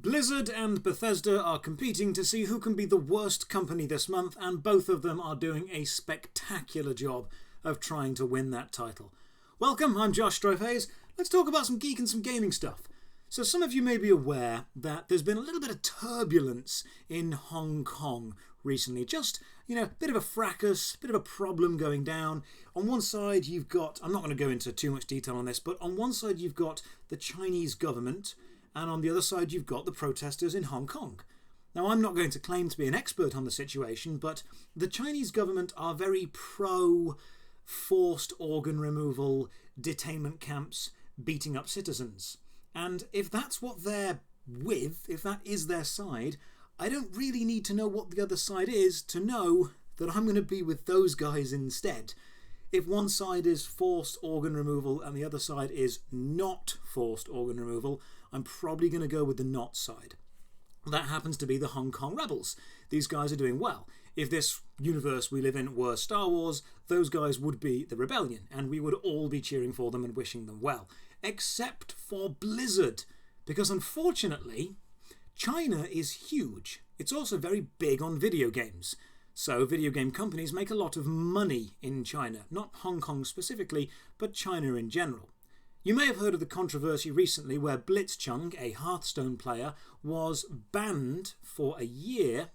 Blizzard and Bethesda are competing to see who can be the worst company this month, and both of them are doing a spectacular job of trying to win that title. Welcome, I'm Josh Strife. Let's talk about some geek and some gaming stuff. So some of you may be aware that there's been a little bit of turbulence in Hong Kong recently. Just, a bit of a fracas, bit of a problem going down. On one side you've got, I'm not going to go into too much detail on this, but on one side you've got the Chinese government, and on the other side you've got the protesters in Hong Kong. Now, I'm not going to claim to be an expert on the situation, but the Chinese government are very pro forced organ removal, detainment camps, beating up citizens. And if that's what they're with, if that is their side, I don't really need to know what the other side is to know that I'm going to be with those guys instead. If one side is forced organ removal and the other side is not forced organ removal, I'm probably going to go with the not side. That happens to be the Hong Kong rebels. These guys are doing well. If this universe we live in were Star Wars, those guys would be the rebellion, and we would all be cheering for them and wishing them well. Except for Blizzard, because unfortunately, China is huge. It's also very big on video games. So video game companies make a lot of money in China, not Hong Kong specifically, but China in general. You may have heard of the controversy recently where Blitzchung, a Hearthstone player, was banned for a year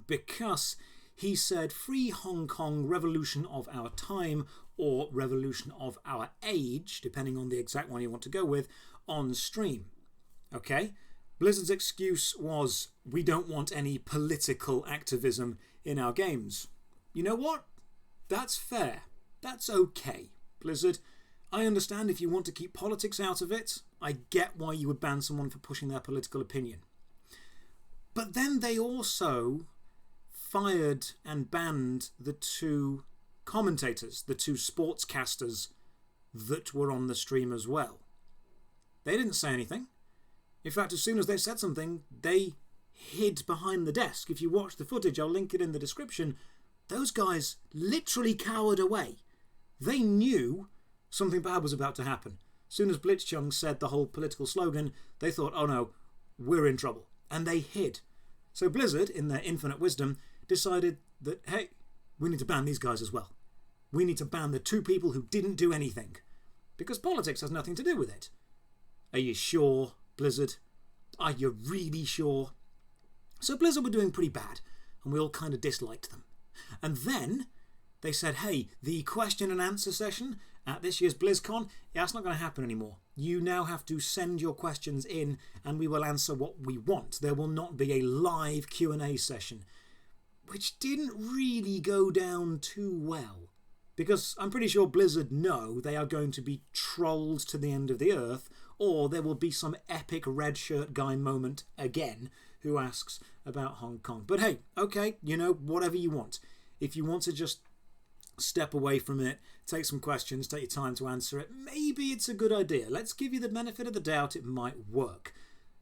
because he said "Free Hong Kong, Revolution of Our Time" or "Revolution of Our Age," depending on the exact one you want to go with, on stream. Okay? Blizzard's excuse was, "We don't want any political activism in our games." You know what? That's fair. That's okay, Blizzard. I understand if you want to keep politics out of it. I get why you would ban someone for pushing their political opinion. But then they also fired and banned the two commentators, the two sportscasters that were on the stream as well. They didn't say anything. In fact, as soon as they said something, they hid behind the desk. If you watch the footage, I'll link it in the description. Those guys literally cowered away. They knew something bad was about to happen. As soon as Blitzchung said the whole political slogan, they thought, oh no, we're in trouble. And they hid. So Blizzard, in their infinite wisdom, decided that, hey, we need to ban these guys as well. We need to ban the two people who didn't do anything. Because politics has nothing to do with it. Are you sure, Blizzard? Are you really sure? So Blizzard were doing pretty bad, and we all kind of disliked them. And then they said, hey, the question and answer session at this year's BlizzCon, that's not going to happen anymore. You now have to send your questions in and we will answer what we want. There will not be a live Q&A session, which didn't really go down too well. Because I'm pretty sure Blizzard know they are going to be trolled to the end of the earth, or there will be some epic red shirt guy moment again who asks about Hong Kong. But hey, okay, whatever you want. If you want to just step away from it, take some questions, take your time to answer it, maybe it's a good idea. Let's give you the benefit of the doubt it might work.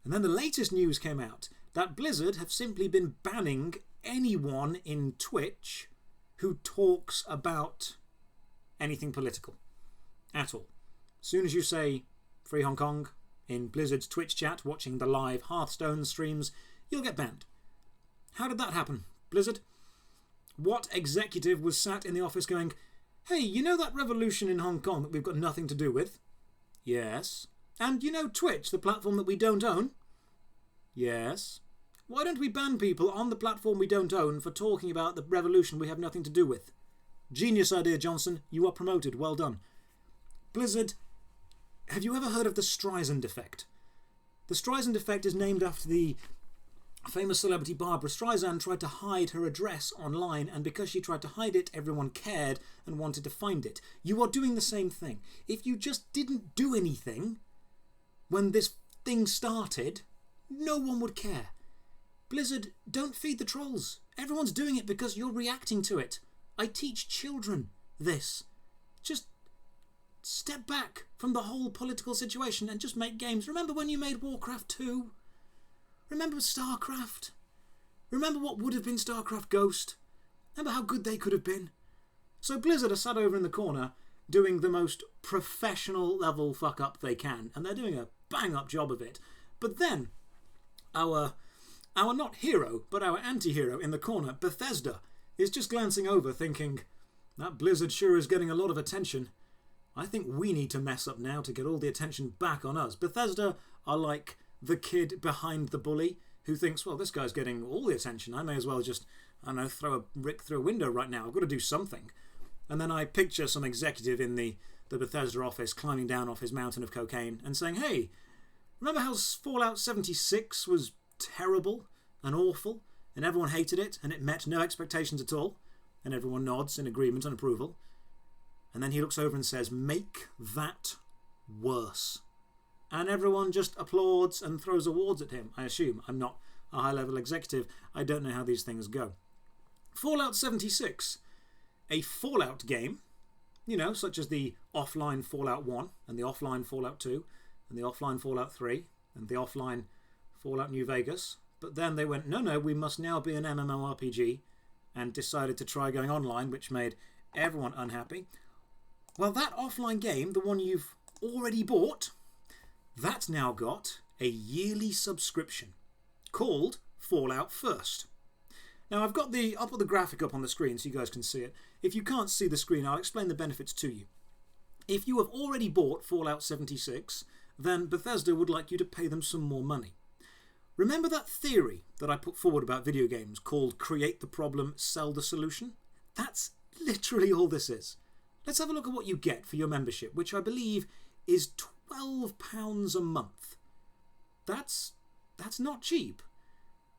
And then the latest news came out that Blizzard have simply been banning anyone in Twitch who talks about anything political at all. As soon as you say "Free Hong Kong" in Blizzard's Twitch chat watching the live Hearthstone streams, you'll get banned. How did that happen, Blizzard? What executive was sat in the office going, hey, that revolution in Hong Kong that we've got nothing to do with? Yes. And Twitch, the platform that we don't own? Yes. Why don't we ban people on the platform we don't own for talking about the revolution we have nothing to do with? Genius idea, Johnson. You are promoted. Well done. Blizzard, have you ever heard of the Streisand effect? The Streisand effect is named after the famous celebrity Barbra Streisand tried to hide her address online, and because she tried to hide it, everyone cared and wanted to find it. You are doing the same thing. If you just didn't do anything when this thing started, no one would care. Blizzard, don't feed the trolls. Everyone's doing it because you're reacting to it. I teach children this. Just step back from the whole political situation and just make games. Remember when you made Warcraft 2? Remember StarCraft? Remember what would have been StarCraft Ghost? Remember how good they could have been? So Blizzard are sat over in the corner doing the most professional level fuck up they can, and they're doing a bang up job of it. But then Our not hero, but our anti-hero in the corner, Bethesda, is just glancing over thinking, that Blizzard sure is getting a lot of attention. I think we need to mess up now to get all the attention back on us. Bethesda are like the kid behind the bully who thinks, well, this guy's getting all the attention. I may as well just, I don't know, throw a brick through a window right now. I've got to do something. And then I picture some executive in the Bethesda office climbing down off his mountain of cocaine and saying, hey, remember how Fallout 76 was terrible and awful and everyone hated it and it met no expectations at all? And everyone nods in agreement and approval. And then he looks over and says, make that worse. And everyone just applauds and throws awards at him, I assume. I'm not a high-level executive. I don't know how these things go. Fallout 76, a Fallout game, such as the offline Fallout 1 and the offline Fallout 2 and the offline Fallout 3 and the offline Fallout New Vegas. But then they went, no, we must now be an MMORPG, and decided to try going online, which made everyone unhappy. Well, that offline game, the one you've already bought, that's now got a yearly subscription called Fallout First. Now, I'll put the graphic up on the screen so you guys can see it. If you can't see the screen, I'll explain the benefits to you. If you have already bought Fallout 76, then Bethesda would like you to pay them some more money. Remember that theory that I put forward about video games called create the problem, sell the solution? That's literally all this is. Let's have a look at what you get for your membership, which I believe is £12 a month. That's not cheap.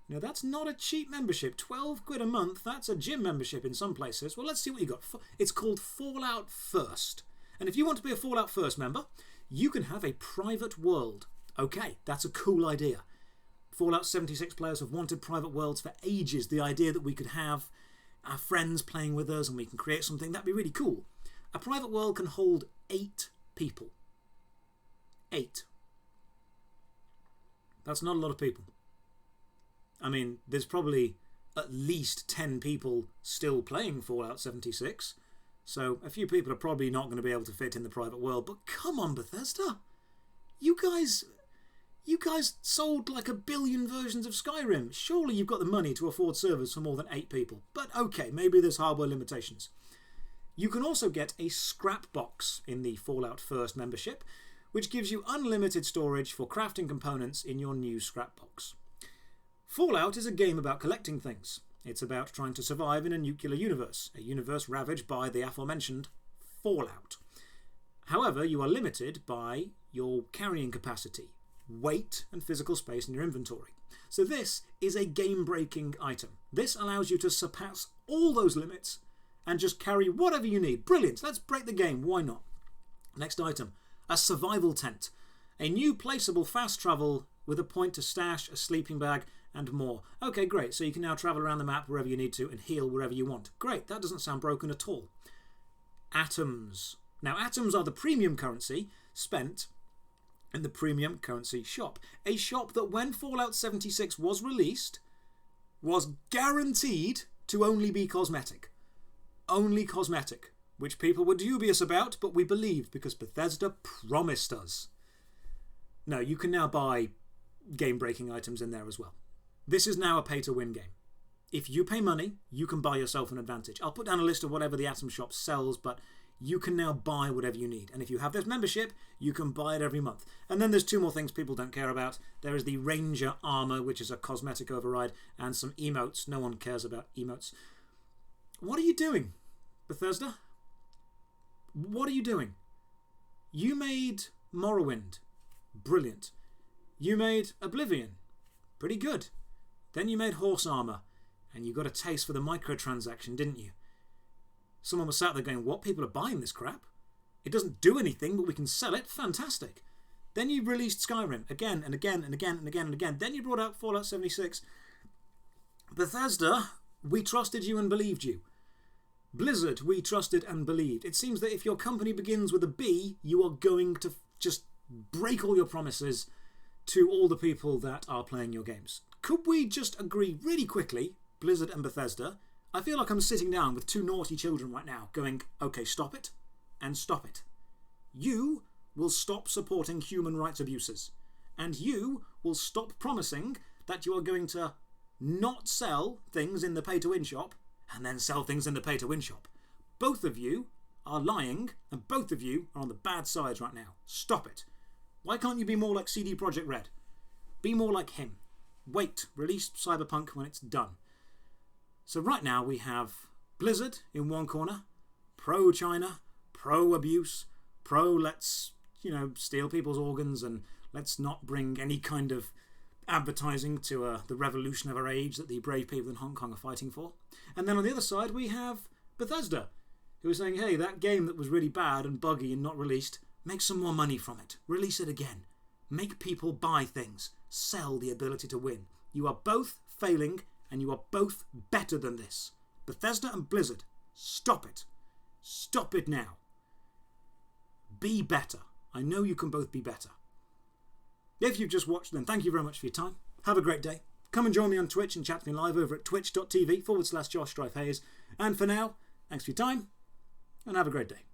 That's not a cheap membership. 12 quid a month, that's a gym membership in some places. Well, let's see what you got. It's called Fallout First. And if you want to be a Fallout First member, you can have a private world. Okay, that's a cool idea. Fallout 76 players have wanted private worlds for ages. The idea that we could have our friends playing with us and we can create something, that'd be really cool. A private world can hold 8 people. 8. That's not a lot of people. I mean, there's probably at least 10 people still playing Fallout 76, so a few people are probably not going to be able to fit in the private world. But come on, Bethesda! You guys sold like 1 billion versions of Skyrim. Surely you've got the money to afford servers for more than 8 people. But okay, maybe there's hardware limitations. You can also get a scrap box in the Fallout First membership, which gives you unlimited storage for crafting components in your new scrap box. Fallout is a game about collecting things. It's about trying to survive in a nuclear universe, a universe ravaged by the aforementioned fallout. However, you are limited by your carrying capacity, weight and physical space in your inventory. So this is a game-breaking item. This allows you to surpass all those limits and just carry whatever you need. Brilliant, let's break the game, why not? Next item, a survival tent. A new placeable fast travel with a point to stash, a sleeping bag and more. Okay, great, so you can now travel around the map wherever you need to and heal wherever you want. Great, that doesn't sound broken at all. Atoms. Now, atoms are the premium currency spent in the premium currency shop. A shop that when Fallout 76 was released was guaranteed to only be cosmetic. Only cosmetic, which people were dubious about, but we believed because Bethesda promised us. No, you can now buy game-breaking items in there as well. This is now a pay-to-win game. If you pay money, you can buy yourself an advantage. I'll put down a list of whatever the Atom Shop sells, but you can now buy whatever you need. And if you have this membership, you can buy it every month. And then there's 2 more things people don't care about. There is the Ranger Armor, which is a cosmetic override, and some emotes. No one cares about emotes. What are you doing, Bethesda? What are you doing? You made Morrowind. Brilliant. You made Oblivion. Pretty good. Then you made Horse Armor, and you got a taste for the microtransaction, didn't you? Someone was sat there going, what? People are buying this crap? It doesn't do anything, but we can sell it? Fantastic. Then you released Skyrim again and again and again and again and again. Then you brought out Fallout 76. Bethesda, we trusted you and believed you. Blizzard, we trusted and believed. It seems that if your company begins with a B, you are going to just break all your promises to all the people that are playing your games. Could we just agree really quickly, Blizzard and Bethesda? I feel like I'm sitting down with 2 naughty children right now going, okay, stop it and stop it. You will stop supporting human rights abuses, and you will stop promising that you are going to not sell things in the pay-to-win shop and then sell things in the pay-to-win shop. Both of you are lying, and both of you are on the bad sides right now. Stop it. Why can't you be more like CD Projekt Red? Be more like him. Wait, release Cyberpunk when it's done. So right now we have Blizzard in one corner, pro-China, pro-abuse, pro-let's, steal people's organs and let's not bring any kind of advertising to the revolution of our age that the brave people in Hong Kong are fighting for. And then on the other side we have Bethesda, who is saying, hey, that game that was really bad and buggy and not released, make some more money from it. Release it again. Make people buy things. Sell the ability to win. You are both failing and you are both better than this. Bethesda and Blizzard, stop it. Stop it now. Be better. I know you can both be better. If you've just watched, then thank you very much for your time. Have a great day. Come and join me on Twitch and chat to me live over at twitch.tv/Josh Strife Hayes. And for now, thanks for your time and have a great day.